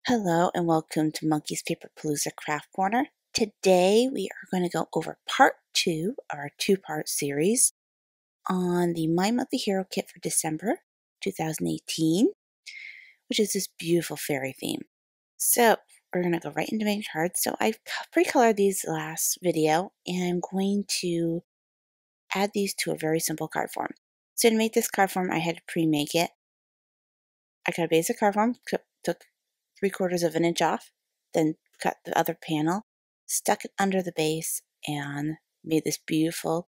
Hello and welcome to Monkey's Paper Palooza Craft Corner. Today we are going to go over part 2 of our two-part series on the My Monthly Hero kit for December 2018, which is this beautiful fairy theme. So we're going to go right into making cards. So I've pre-colored these last video and I'm going to add these to a very simple card form. So to make this card form I had to pre-make it. I got a basic card form, took 3/4 of an inch off, then cut the other panel, stuck it under the base, and made this beautiful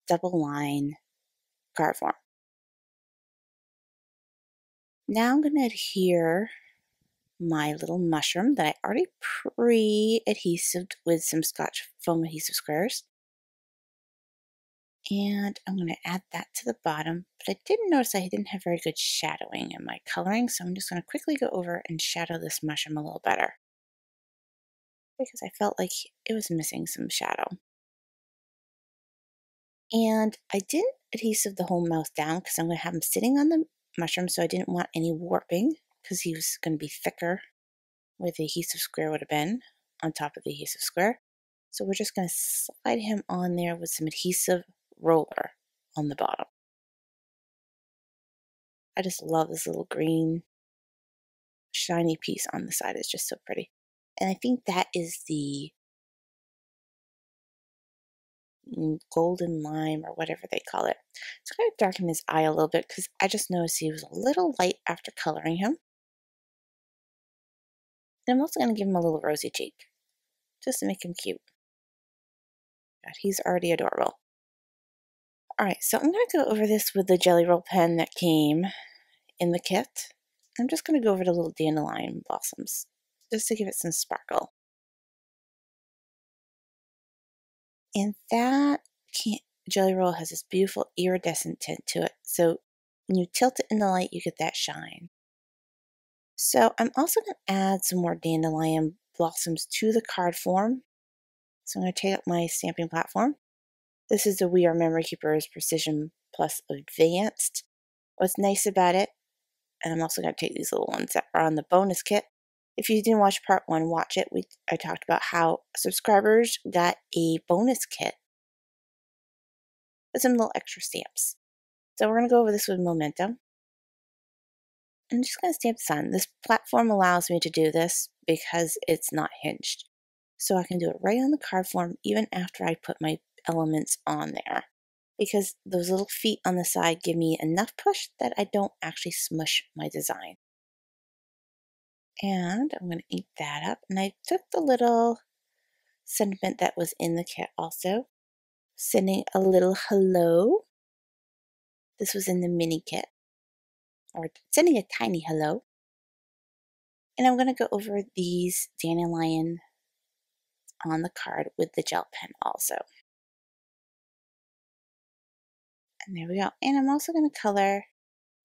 double line card form. Now I'm going to adhere my little mushroom that I already pre-adhesived with some Scotch foam adhesive squares. And I'm going to add that to the bottom, but I didn't notice I didn't have very good shadowing in my coloring, so I'm just going to quickly go over and shadow this mushroom a little better, because I felt like it was missing some shadow. And I didn't adhesive the whole mouth down because I'm going to have him sitting on the mushroom, so I didn't want any warping because he was going to be thicker where the adhesive square would have been on top of the adhesive square. So we're just going to slide him on there with some adhesive roller on the bottom. I just love this little green shiny piece on the side. It's just so pretty. And I think that is the golden lime or whatever they call it. It's going to darken his eye a little bit because I just noticed he was a little light after coloring him. And I'm also going to give him a little rosy cheek just to make him cute. God, he's already adorable. Alright, so I'm going to go over this with the jelly roll pen that came in the kit. I'm just going to go over the little dandelion blossoms just to give it some sparkle. And that jelly roll has this beautiful iridescent tint to it. So when you tilt it in the light, you get that shine. So I'm also going to add some more dandelion blossoms to the card form. So I'm going to take up my stamping platform. This is the We Are Memory Keepers Precision Plus Advanced. What's nice about it, and I'm also going to take these little ones that are on the bonus kit. If you didn't watch part 1, watch it. I talked about how subscribers got a bonus kit with some little extra stamps. So we're going to go over this with Memento. I'm just going to stamp this on. This platform allows me to do this because it's not hinged. So I can do it right on the card form even after I put my elements on there, because those little feet on the side give me enough push that I don't actually smush my design. And I'm going to ink that up. And I took the little sentiment that was in the kit also, sending a little hello. This was in the mini kit, or sending a tiny hello. And I'm going to go over these dandelion on the card with the gel pen also. And there we go. And I'm also going to color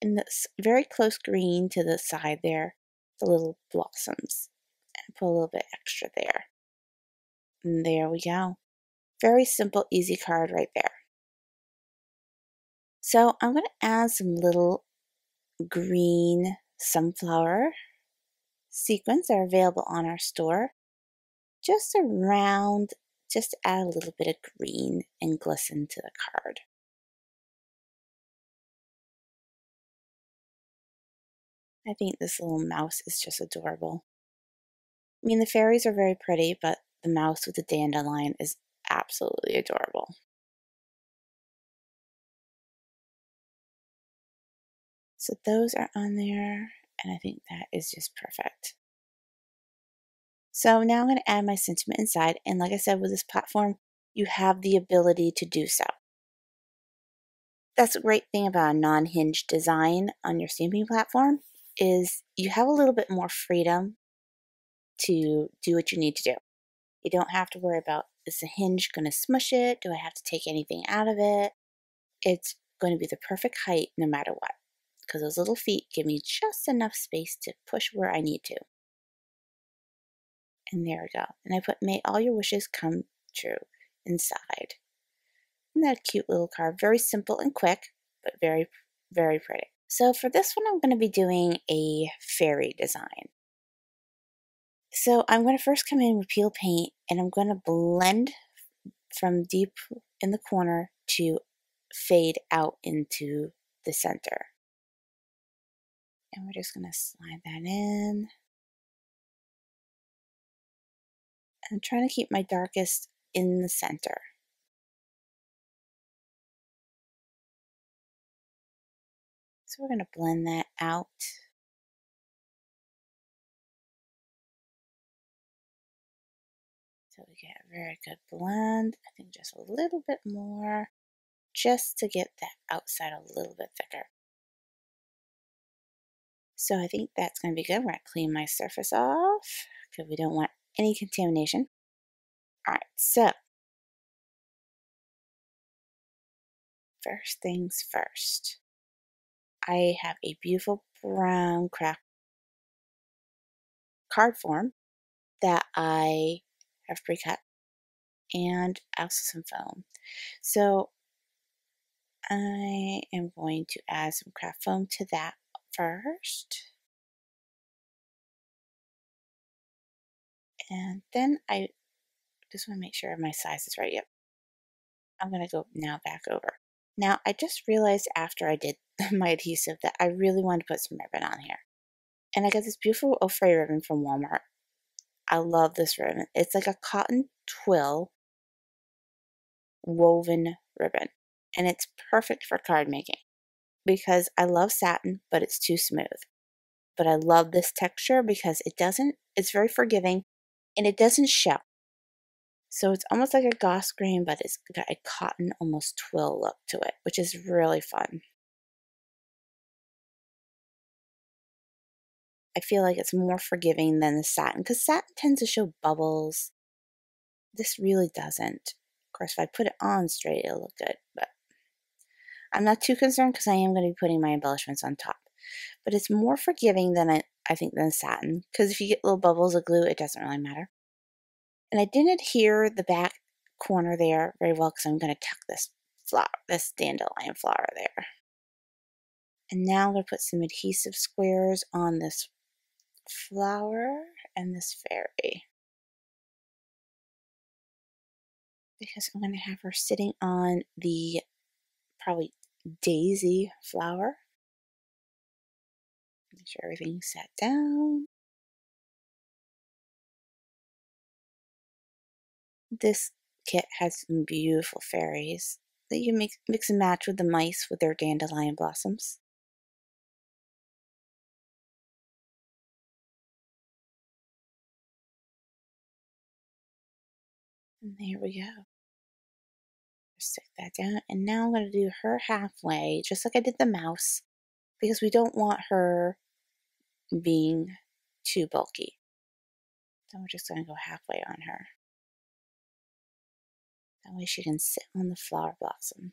in this very close green to the side there, the little blossoms, and put a little bit extra there. And there we go. Very simple, easy card right there. So I'm going to add some little green sunflower sequins that are available on our store. Just around, just to add a little bit of green and glisten to the card. I think this little mouse is just adorable. I mean, the fairies are very pretty, but the mouse with the dandelion is absolutely adorable. So those are on there, and I think that is just perfect. So now I'm going to add my sentiment inside, and like I said, with this platform, you have the ability to do so. That's a great thing about a non-hinged design on your stamping platform, is you have a little bit more freedom to do what you need to do. You don't have to worry about, is the hinge going to smush it? Do I have to take anything out of it? It's going to be the perfect height no matter what, because those little feet give me just enough space to push where I need to. And there we go. And I put, may all your wishes come true inside. Isn't that a cute little card? Very simple and quick, but very, very pretty. So for this one, I'm going to be doing a fairy design. So I'm going to first come in with peel paint, and I'm going to blend from deep in the corner to fade out into the center. And we're just going to slide that in. I'm trying to keep my darkest in the center. So we're going to blend that out. So we get a very good blend. I think just a little bit more, just to get that outside a little bit thicker. So I think that's going to be good. We're going to clean my surface off because we don't want any contamination. All right, so first things first. I have a beautiful brown craft card form that I have pre-cut, and also some foam. So I am going to add some craft foam to that first. And then I just want to make sure my size is right. Yep. I'm going to go now back over. Now, I just realized after I did my adhesive that I really wanted to put some ribbon on here. And I got this beautiful Offray ribbon from Walmart. I love this ribbon. It's like a cotton twill woven ribbon. And it's perfect for card making because I love satin, but it's too smooth. But I love this texture because it's very forgiving and it doesn't show. So it's almost like a goss grain, but it's got a cotton, almost twill look to it, which is really fun. I feel like it's more forgiving than the satin because satin tends to show bubbles. This really doesn't. Of course, if I put it on straight, it'll look good, but I'm not too concerned because I am going to be putting my embellishments on top. But it's more forgiving than I think than satin because if you get little bubbles of glue, it doesn't really matter. And I didn't adhere the back corner there very well because I'm going to tuck this dandelion flower there. And now I'm going to put some adhesive squares on this flower and this fairy. Because I'm going to have her sitting on the probably daisy flower. Make sure everything's set down. This kit has some beautiful fairies that you mix and match with the mice with their dandelion blossoms. And there we go. Stick that down. And now I'm going to do her halfway, just like I did the mouse, because we don't want her being too bulky. So we're just going to go halfway on her. That way she can sit on the flower blossom.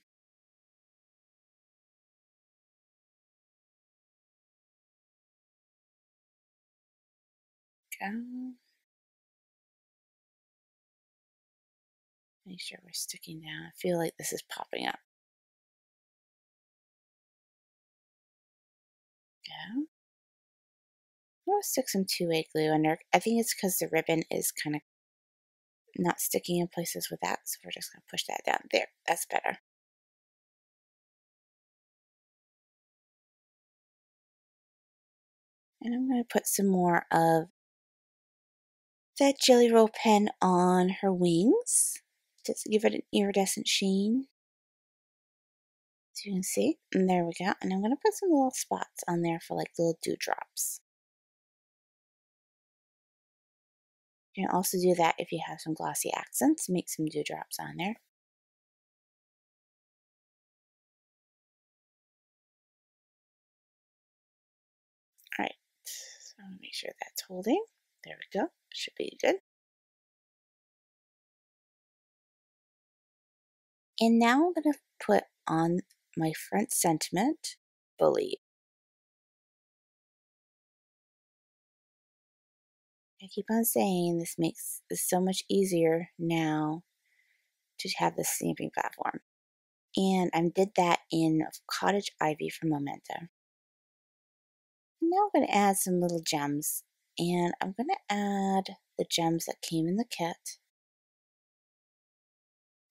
Go. Make sure we're sticking down. I feel like this is popping up. Go. I'm going to stick some 2A glue under. I think it's because the ribbon is kind of not sticking in places with that. So we're just going to push that down. There. That's better. And I'm going to put some more of that Jelly Roll pen on her wings. Just to give it an iridescent sheen. So you can see. And there we go. And I'm going to put some little spots on there for like little dewdrops. You can also do that if you have some glossy accents. Make some dewdrops on there. All right. So I'm going to make sure that's holding. There we go. Should be good. And now I'm going to put on my front sentiment, Believe. I keep on saying this makes this so much easier now to have the stamping platform. And I did that in Cottage Ivy from Memento. And now I'm going to add some little gems And I'm going to add the gems that came in the kit.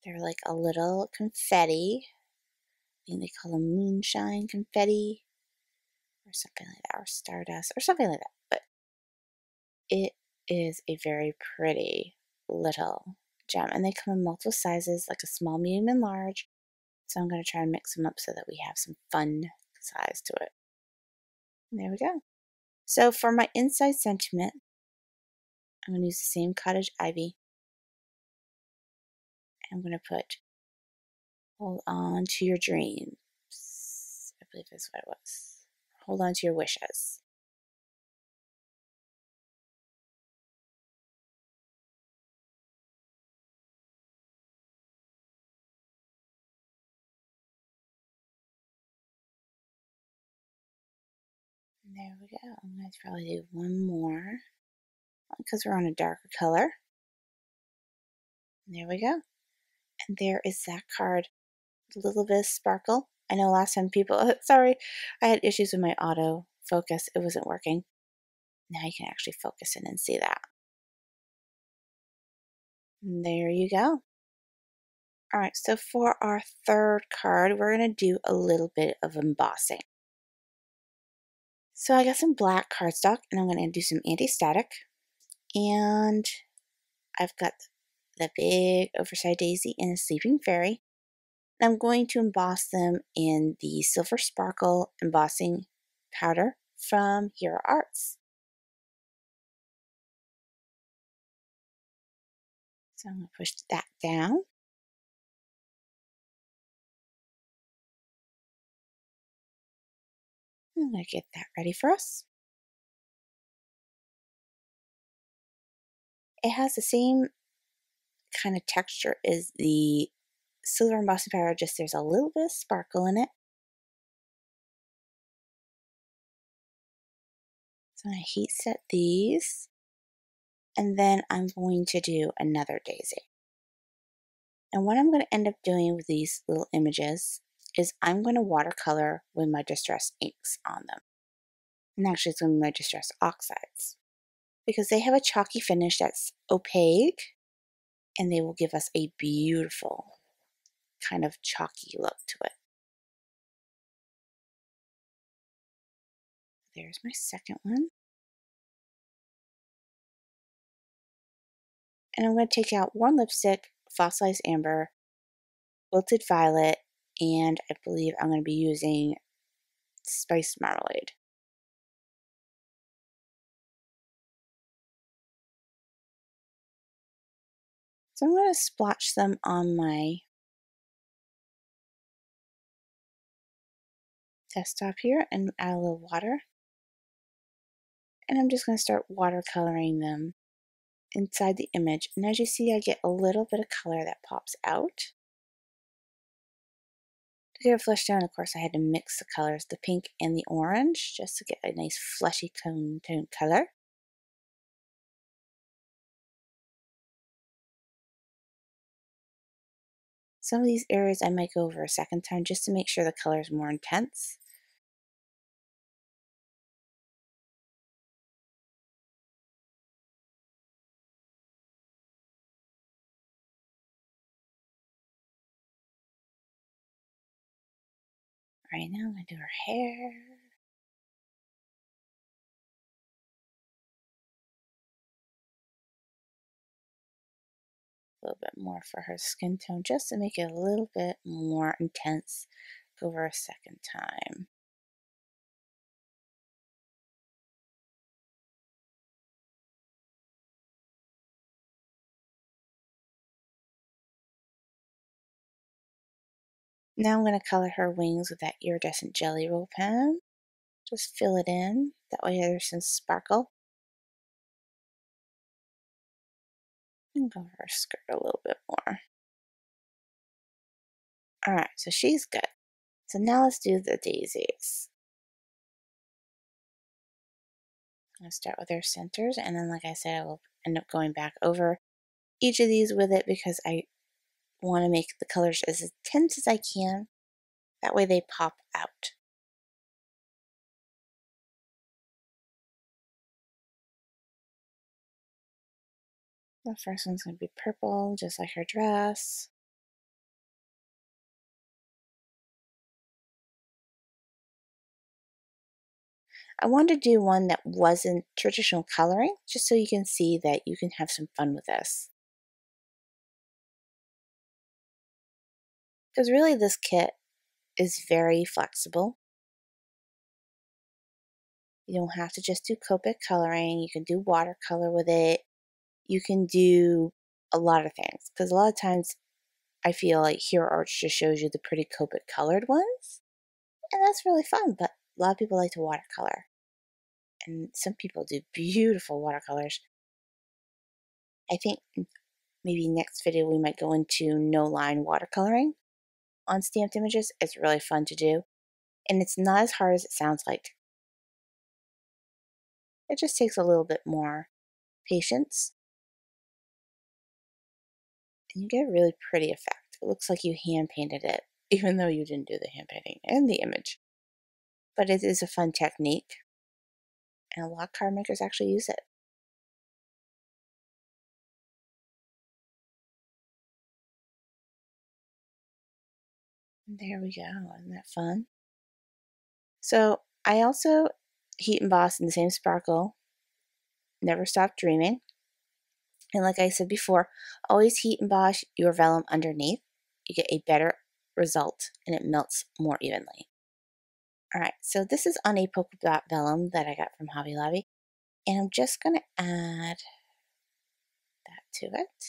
They're like a little confetti. I think they call them moonshine confetti or something like that, or stardust or something like that. But it is a very pretty little gem. And they come in multiple sizes, like a small, medium, and large. So I'm going to try and mix them up so that we have some fun size to it. And there we go. So for my inside sentiment, I'm going to use the same Cottage Ivy. I'm going to put hold on to your dreams. I believe that's what it was. Hold on to your wishes. And there we go. I'm going to probably do one more because we're on a darker color. And there we go. And there is that card. A little bit of sparkle. I know last time people, sorry, I had issues with my auto focus. It wasn't working. Now you can actually focus in and see that. And there you go. All right, so for our third card, we're going to do a little bit of embossing. So I got some black cardstock, and I'm going to do some anti-static. And I've got the big oversized daisy and a sleeping fairy. I'm going to emboss them in the Silver Sparkle embossing powder from Hero Arts. So I'm going to push that down. I'm going to get that ready for us. It has the same kind of texture as the silver embossing powder, just there's a little bit of sparkle in it. So I'm going to heat set these, and then I'm going to do another daisy. And what I'm going to end up doing with these little images is I'm going to watercolor with my Distress inks on them. And actually it's going to be my Distress Oxides, because they have a chalky finish that's opaque, and they will give us a beautiful kind of chalky look to it. There's my second one. And I'm going to take out Warm Lipstick, Fossilized Amber, Wilted Violet, and I believe I'm going to be using Spiced Marmalade. So I'm going to splotch them on my desktop here and add a little water. And I'm just going to start watercoloring them inside the image. And as you see, I get a little bit of color that pops out. To get it flushed down, of course, I had to mix the colors, the pink and the orange, just to get a nice fleshy tone color. Some of these areas I might go over a second time just to make sure the color is more intense. All right, now I'm going to do her hair. A little bit more for her skin tone just to make it a little bit more intense. Go over a second time. Now I'm going to color her wings with that iridescent jelly roll pen. Just fill it in. That way there's some sparkle. And go over her skirt a little bit more. Alright, so she's good. So now let's do the daisies. I'm going to start with her centers, and then like I said, I will end up going back over each of these with it because I want to make the colors as intense as I can. That way they pop out. The first one's going to be purple, just like her dress. I wanted to do one that wasn't traditional coloring, just so you can see that you can have some fun with this. Because really this kit is very flexible. You don't have to just do Copic coloring. You can do watercolor with it. You can do a lot of things. Because a lot of times I feel like Hero Arts just shows you the pretty Copic colored ones. And that's really fun, but a lot of people like to watercolor. And some people do beautiful watercolors. I think maybe next video we might go into no-line watercoloring on stamped images. It's really fun to do. And it's not as hard as it sounds like. It just takes a little bit more patience. And you get a really pretty effect. It looks like you hand painted it, even though you didn't do the hand painting and the image. But it is a fun technique, and a lot of card makers actually use it. And there we go. Isn't that fun? So I also heat emboss in the same sparkle. Never Stop Dreaming. And like I said before, always heat emboss your vellum underneath. You get a better result and it melts more evenly. Alright, so this is on a polka dot vellum that I got from Hobby Lobby. And I'm just going to add that to it.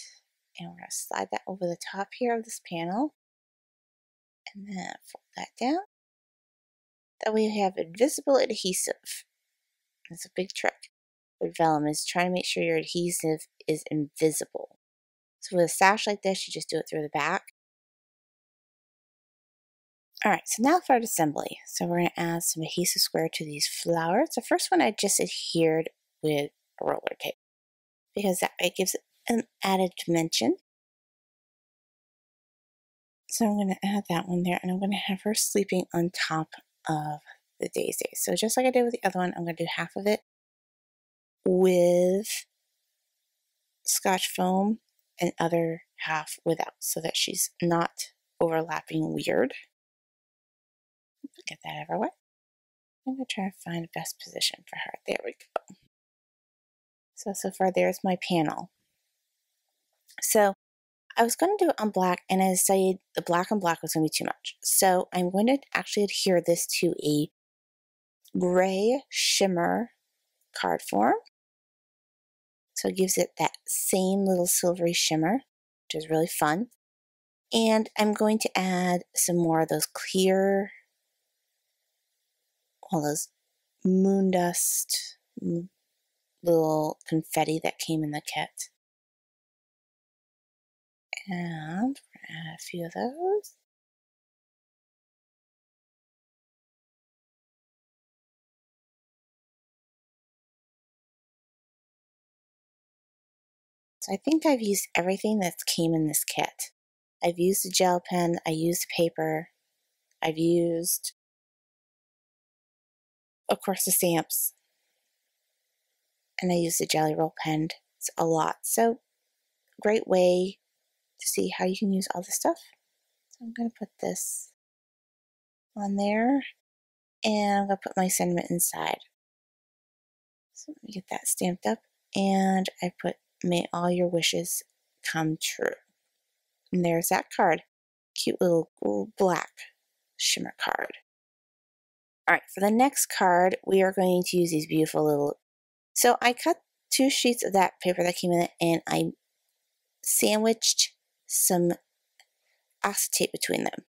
And we're going to slide that over the top here of this panel. And then fold that down. That way you have invisible adhesive. That's a big trick with vellum, is trying to make sure your adhesive is invisible. So with a sash like this, you just do it through the back. Alright, so now for assembly. So we're going to add some adhesive square to these flowers. The first one I just adhered with roller tape because it gives it an added dimension. So I'm going to add that one there, and I'm going to have her sleeping on top of the daisy. So just like I did with the other one, I'm going to do half of it with Scotch foam and other half without, so that she's not overlapping weird. Get that everywhere. I'm going to try to find the best position for her. There we go. So far there's my panel. So I was going to do it on black, and I decided the black on black was going to be too much. So I'm going to actually adhere this to a gray shimmer card form. So it gives it that same little silvery shimmer, which is really fun. And I'm going to add some more of those clear, all those moon dust, little confetti that came in the kit. And we're going to add a few of those. So I think I've used everything that came in this kit. I've used the gel pen, I used the paper, I've used, of course, the stamps, and I used the jelly roll pen. It's a lot. So great way to see how you can use all this stuff. So I'm going to put this on there, and I'm going to put my sentiment inside. So let me get that stamped up, and I put, may all your wishes come true. And there's that card. Cute little black shimmer card. Alright, for the next card, we are going to use these beautiful little... So I cut 2 sheets of that paper that came in it, and I sandwiched some acetate between them.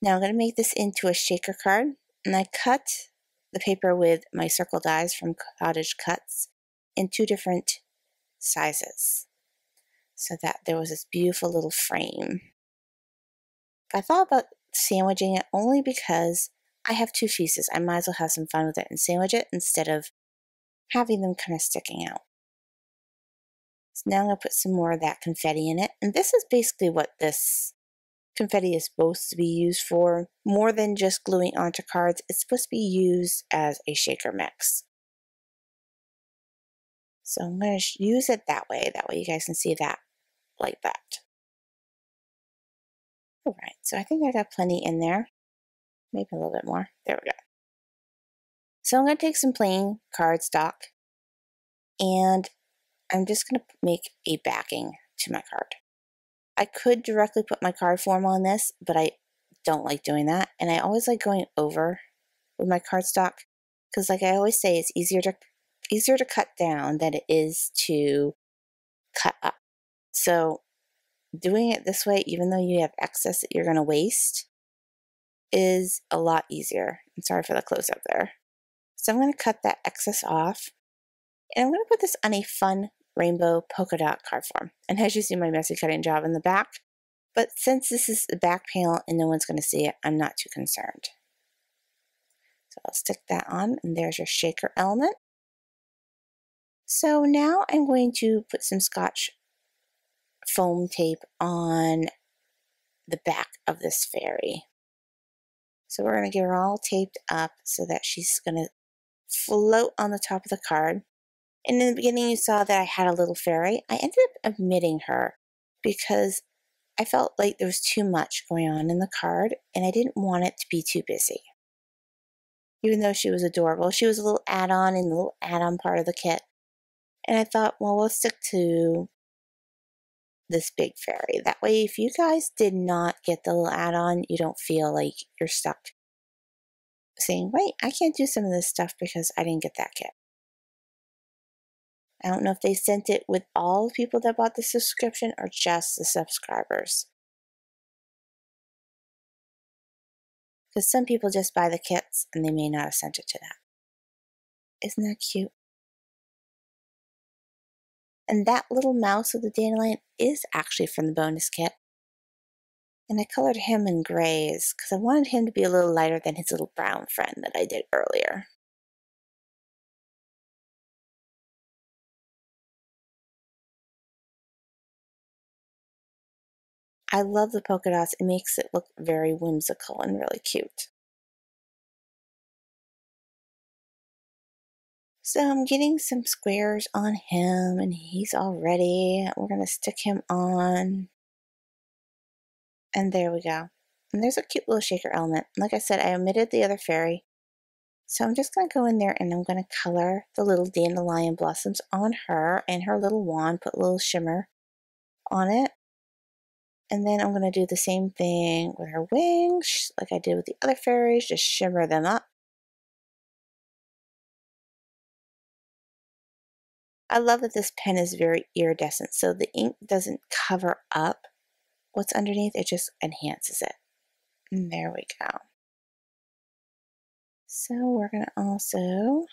Now I'm going to make this into a shaker card, and I cut the paper with my circle dies from Cottage Cutz in 2 different sizes, so that there was this beautiful little frame. I thought about sandwiching it only because I have 2 pieces. I might as well have some fun with it and sandwich it instead of having them kind of sticking out. So now I'm going to put some more of that confetti in it. And this is basically what this confetti is supposed to be used for. More than just gluing onto cards, it's supposed to be used as a shaker mix. So I'm going to use it that way. That way you guys can see that like that. All right, so I think I got plenty in there. Maybe a little bit more. There we go. So I'm going to take some plain cardstock and I'm just going to make a backing to my card. I could directly put my card form on this, but I don't like doing that. And I always like going over with my cardstock because, like I always say, it's easier to cut down than it is to cut up. So doing it this way, even though you have excess that you're going to waste, is a lot easier. I'm sorry for the close up there. So I'm going to cut that excess off, and I'm going to put this on a fun rainbow polka dot card form. And as you see, my messy cutting job in the back. But since this is the back panel and no one's going to see it, I'm not too concerned. So I'll stick that on, and there's your shaker element. So now I'm going to put some Scotch foam tape on the back of this fairy. So we're going to get her all taped up so that she's going to float on the top of the card. And in the beginning you saw that I had a little fairy. I ended up omitting her because I felt like there was too much going on in the card and I didn't want it to be too busy. Even though she was adorable, she was a little add-on in the little add-on part of the kit. And I thought, well, we'll stick to this big fairy. That way, if you guys did not get the little add-on, you don't feel like you're stuck saying, wait, I can't do some of this stuff because I didn't get that kit. I don't know if they sent it with all the people that bought the subscription or just the subscribers. Because some people just buy the kits and they may not have sent it to them. Isn't that cute? And that little mouse with the dandelion is actually from the bonus kit. And I colored him in grays because I wanted him to be a little lighter than his little brown friend that I did earlier. I love the polka dots. It makes it look very whimsical and really cute. So I'm getting some squares on him and he's all ready. We're going to stick him on. And there we go. And there's a cute little shaker element. Like I said, I omitted the other fairy. So I'm just going to go in there and I'm going to color the little dandelion blossoms on her and her little wand, put a little shimmer on it. And then I'm going to do the same thing with her wings, like I did with the other fairies, just shimmer them up. I love that this pen is very iridescent, so the ink doesn't cover up what's underneath, it just enhances it. And there we go. So we're going to also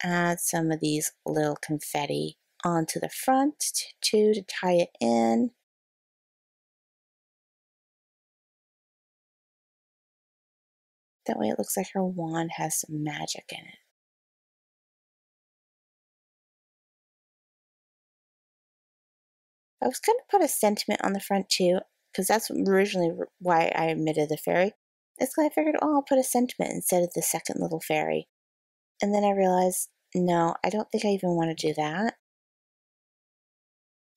add some of these little confetti onto the front too to tie it in. That way it looks like her wand has some magic in it. I was going to put a sentiment on the front too, because that's originally why I omitted the fairy. It's because I figured, oh, I'll put a sentiment instead of the second little fairy. And then I realized, no, I don't think I even want to do that.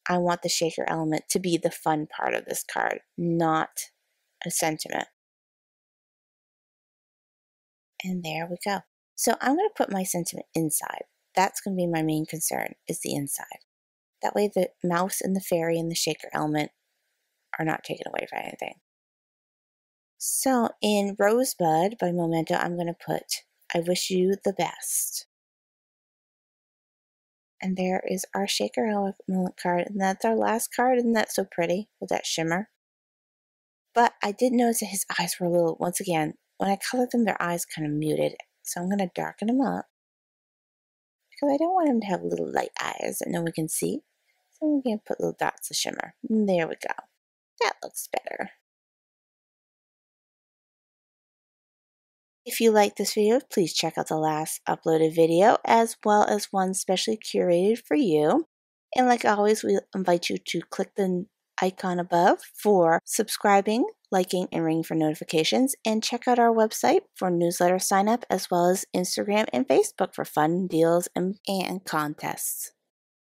I want the shaker element to be the fun part of this card, not a sentiment. And there we go. So I'm going to put my sentiment inside. That's going to be my main concern, is the inside. That way the mouse and the fairy and the shaker element are not taken away by anything. So in Rosebud by Memento, I'm going to put, I wish you the best. And there is our shaker element card. And that's our last card. Isn't that so pretty with that shimmer? But I did notice that his eyes were a little, once again, when I colored them, their eyes kind of muted. So I'm going to darken them up. Because I don't want him to have little light eyes that no one can see. So I'm going to put little dots of shimmer. And there we go. That looks better. If you like this video, please check out the last uploaded video as well as one specially curated for you. And like always, we invite you to click the icon above for subscribing, liking, and ringing for notifications. And check out our website for newsletter sign up as well as Instagram and Facebook for fun deals and contests.